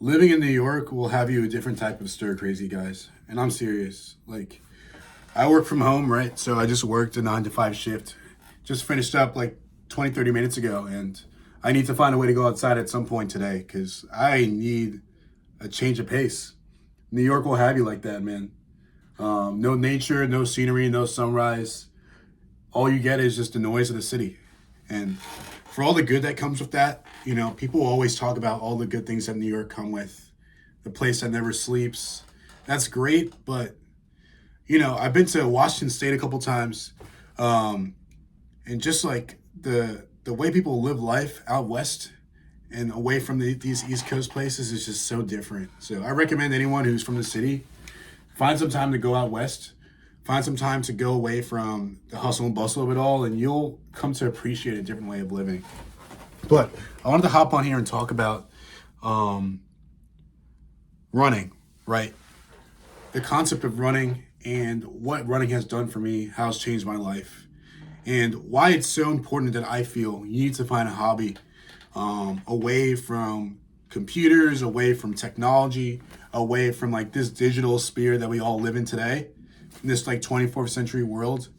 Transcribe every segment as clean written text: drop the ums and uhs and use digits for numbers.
Living in New York will have you a different type of stir crazy, guys. And I'm serious. Like, I work from home, right? So I just worked a 9 to 5 shift. Just finished up like 20, 30 minutes ago. And I need to find a way to go outside at some point today because I need a change of pace. New York will have you like that, man. No nature, no scenery, no sunrise. All you get is just the noise of the city. And for all the good that comes with that, people always talk about all the good things that New York come with. The place that never sleeps. That's great, but I've been to Washington State a couple times, and just like the way people live life out west and away from these East Coast places is just so different. So I recommend anyone who's from the city find some time to go out west, find some time to go away from the hustle and bustle of it all, and you'll come to appreciate a different way of living. But I wanted to hop on here and talk about running, right? The concept of running and what running has done for me, how it's changed my life, and why it's so important that I feel you need to find a hobby away from computers, away from technology, away from like this digital sphere that we all live in today, in this like 24th century world,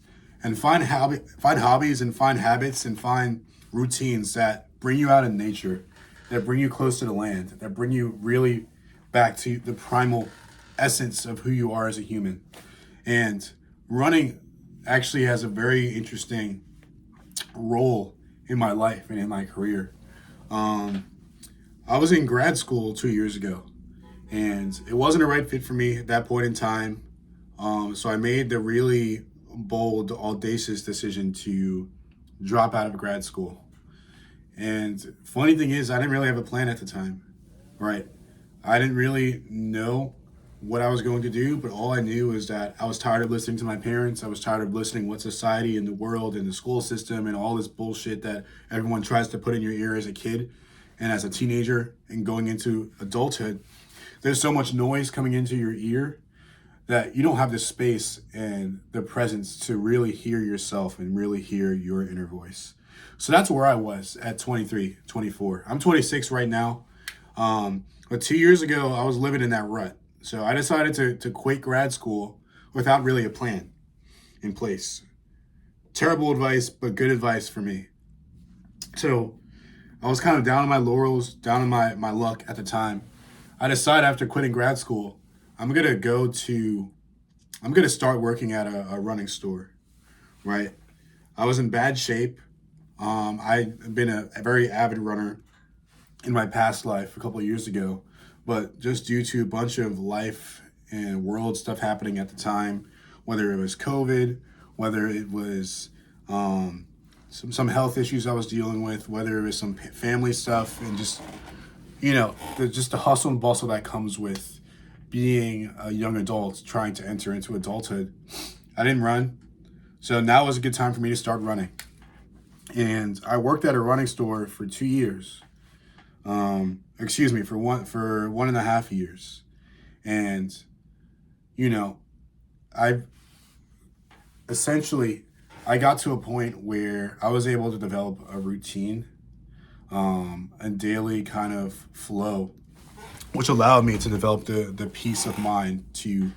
and find hobbies and find habits and find routines that bring you out in nature, that bring you close to the land, that bring you really back to the primal essence of who you are as a human. And running actually has a very interesting role in my life and in my career. I was in grad school 2 years ago, and it wasn't a right fit for me at that point in time. So I made the really bold, audacious decision to drop out of grad school. And funny thing is, I didn't really have a plan at the time, right? I didn't really know what I was going to do, but all I knew is that I was tired of listening to my parents. I was tired of listening what society and the world and the school system and all this bullshit that everyone tries to put in your ear as a kid and as a teenager and going into adulthood. There's so much noise coming into your ear that you don't have the space and the presence to really hear yourself and really hear your inner voice. So that's where I was at 23, 24. I'm 26 right now. But 2 years ago, I was living in that rut. So I decided to quit grad school without really a plan in place. Terrible advice, but good advice for me. So I was kind of down on my laurels, down on my luck at the time. I decided after quitting grad school, I'm going to start working at a running store, right? I was in bad shape. I've been a very avid runner in my past life a couple of years ago, but just due to a bunch of life and world stuff happening at the time, whether it was COVID, whether it was some health issues I was dealing with, whether it was some family stuff, and just just the hustle and bustle that comes with being a young adult trying to enter into adulthood, I didn't run. So now was a good time for me to start running. And I worked at a running store for 2 years. For 1.5 years. And, I essentially, I got to a point where I was able to develop a routine, a daily kind of flow, which allowed me to develop the peace of mind to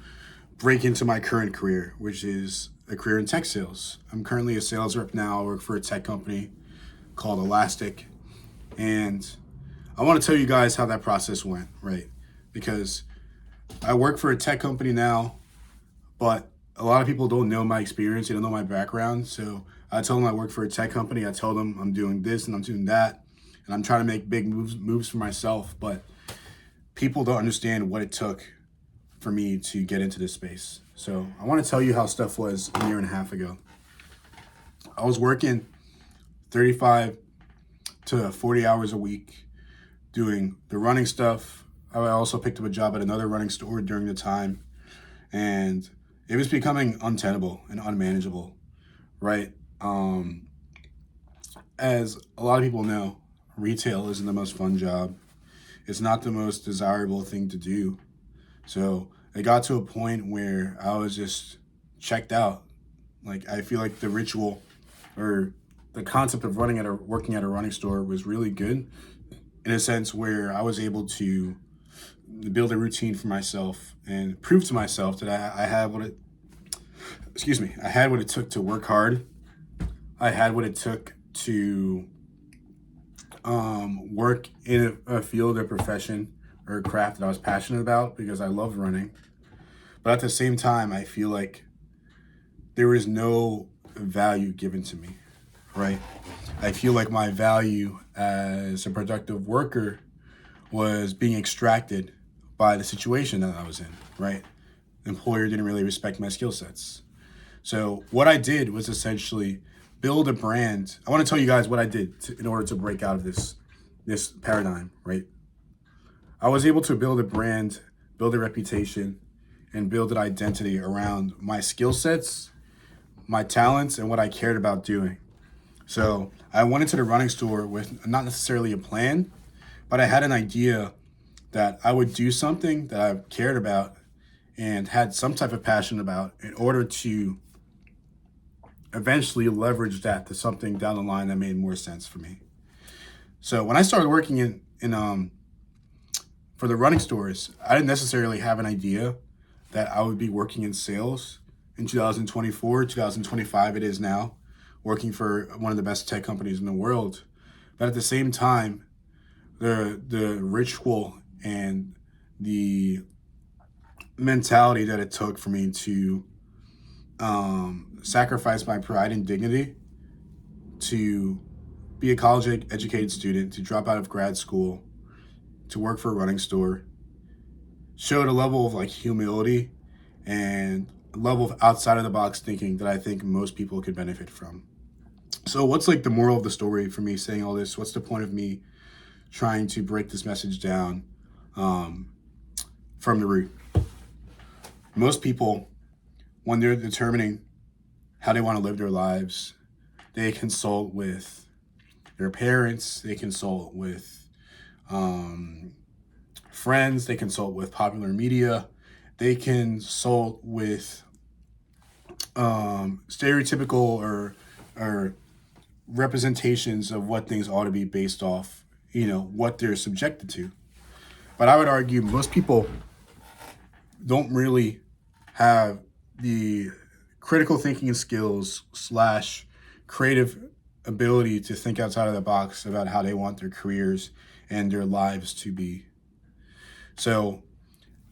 break into my current career, which is a career in tech sales. I'm currently a sales rep now. I work for a tech company called Elastic. And I want to tell you guys how that process went, right? Because I work for a tech company now, but a lot of people don't know my experience. They don't know my background. So I tell them I work for a tech company. I tell them I'm doing this and I'm doing that. And I'm trying to make big moves for myself. But people don't understand what it took for me to get into this space. So I want to tell you how stuff was a year and a half ago. I was working 35 to 40 hours a week doing the running stuff. I also picked up a job at another running store during the time, and it was becoming untenable and unmanageable, right? As a lot of people know, retail isn't the most fun job. It's not the most desirable thing to do. So it got to a point where I was just checked out. Like, I feel like the ritual or the concept of working at a running store was really good in a sense where I was able to build a routine for myself and prove to myself that I had what it, I had what it took to work hard. I had what it took to work in a field or profession or a craft that I was passionate about because I loved running. But at the same time, I feel like there was no value given to me, right? I feel like my value as a productive worker was being extracted by the situation that I was in, right? The employer didn't really respect my skill sets. So what I did was essentially build a brand. I want to tell you guys what I did in order to break out of this paradigm, right? I was able to build a brand, build a reputation, and build an identity around my skill sets, my talents, and what I cared about doing. So I went into the running store with not necessarily a plan, but I had an idea that I would do something that I cared about and had some type of passion about in order to eventually leverage that to something down the line that made more sense for me. So when I started working in for the running stores, I didn't necessarily have an idea that I would be working in sales in 2024, 2025 it is now, working for one of the best tech companies in the world. But at the same time, the ritual and the mentality that it took for me to sacrifice my pride and dignity to be a college educated student, to drop out of grad school, to work for a running store, showed a level of like humility and a level of outside of the box thinking that I think most people could benefit from. So what's like the moral of the story for me saying all this? What's the point of me trying to break this message down from the root? Most people, when they're determining how they want to live their lives, they consult with their parents, they consult with friends, they consult with popular media, they consult with stereotypical or representations of what things ought to be based off, what they're subjected to. But I would argue most people don't really have the critical thinking skills / creative ability to think outside of the box about how they want their careers and their lives to be. So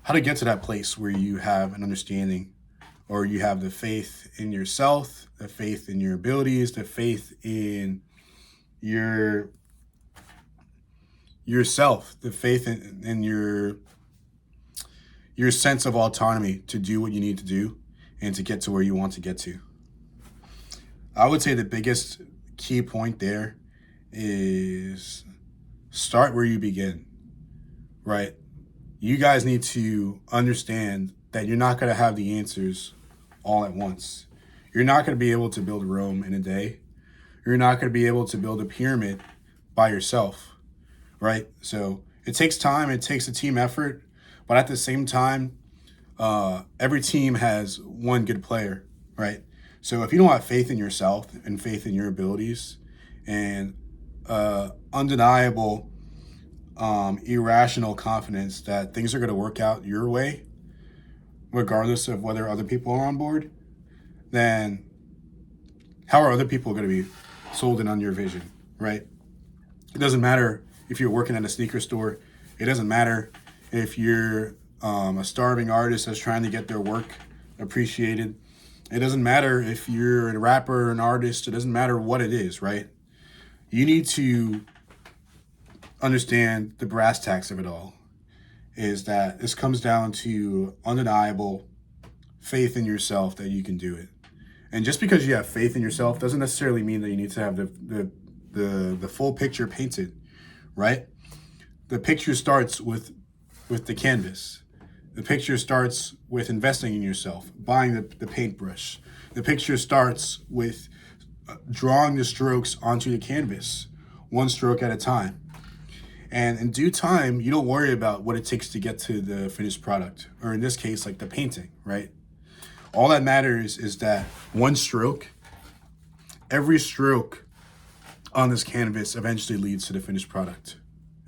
how to get to that place where you have an understanding or you have the faith in yourself, the faith in your abilities, the faith in yourself, the faith in your sense of autonomy to do what you need to do and to get to where you want to get to. I would say the biggest key point there is start where you begin, right? You guys need to understand that you're not going to have the answers all at once. You're not going to be able to build Rome in a day. You're not going to be able to build a pyramid by yourself, right? So it takes time, it takes a team effort, but at the same time, every team has one good player, right? So if you don't have faith in yourself and faith in your abilities and undeniable, irrational confidence that things are going to work out your way, regardless of whether other people are on board, then how are other people going to be sold in on your vision, right? It doesn't matter if you're working at a sneaker store. It doesn't matter if you're a starving artist that's trying to get their work appreciated. It doesn't matter if you're a rapper or an artist. It doesn't matter what it is, right? You need to understand the brass tacks of it all, is that this comes down to undeniable faith in yourself that you can do it. And just because you have faith in yourself doesn't necessarily mean that you need to have the full picture painted, right? The picture starts with the canvas. The picture starts with investing in yourself, buying the paintbrush. The picture starts with drawing the strokes onto the canvas, one stroke at a time. And in due time, you don't worry about what it takes to get to the finished product, or in this case, like the painting, right? All that matters is that one stroke, every stroke on this canvas eventually leads to the finished product.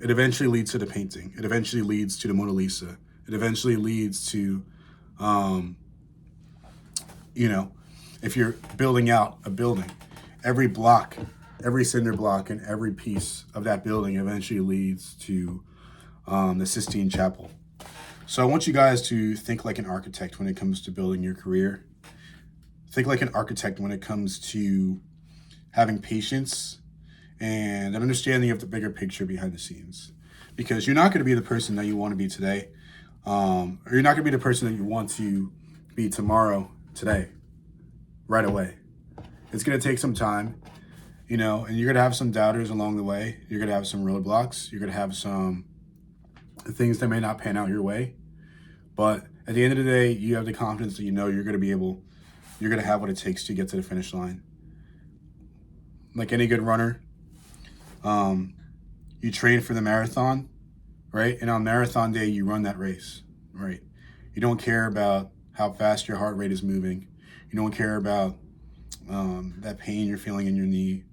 it eventually leads to the painting. It eventually leads to the Mona Lisa. It eventually leads to, you know, if you're building out a building, every block, every cinder block, and every piece of that building eventually leads to the Sistine Chapel. So I want you guys to think like an architect when it comes to building your career. Think like an architect when it comes to having patience and an understanding of the bigger picture behind the scenes. Because you're not going to be the person that you want to be today, or you're not going to be the person that you want to be tomorrow, today, right away. It's going to take some time, and you're going to have some doubters along the way. You're going to have some roadblocks. You're going to have some things that may not pan out your way. But at the end of the day, you have the confidence that you're going to have what it takes to get to the finish line. Like any good runner, you train for the marathon, right? And on marathon day, you run that race, right? You don't care about how fast your heart rate is moving. You don't care about that pain you're feeling in your knee.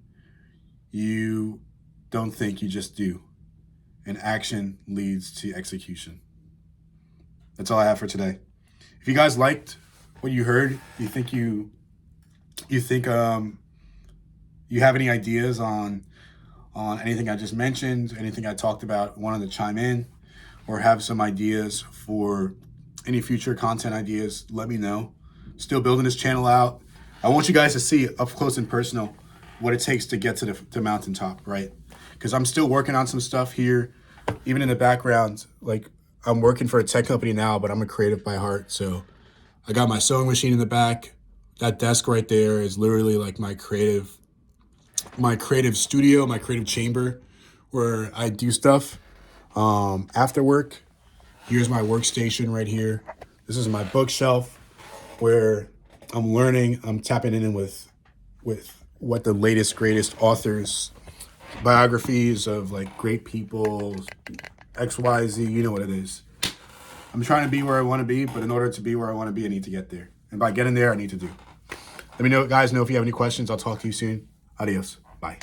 You don't think, you just do. And action leads to execution. That's all I have for today. If you guys liked what you heard, you think you have any ideas on anything I just mentioned, anything I talked about, wanted to chime in, or have some ideas for any future content ideas, let me know. Still building this channel out. I want you guys to see up close and personal what it takes to get to the mountaintop, right? Because I'm still working on some stuff here, even in the background. Like, I'm working for a tech company now, but I'm a creative by heart. So I got my sewing machine in the back. That desk right there is literally like my creative studio, my creative chamber where I do stuff after work. Here's my workstation right here. This is my bookshelf where I'm learning. I'm tapping in with what the latest, greatest authors, biographies of like great people, XYZ, you know what it is. I'm trying to be where I want to be, but in order to be where I want to be, I need to get there. And by getting there, I need to do. Let me know, guys, if you have any questions. I'll talk to you soon. Adios. Bye.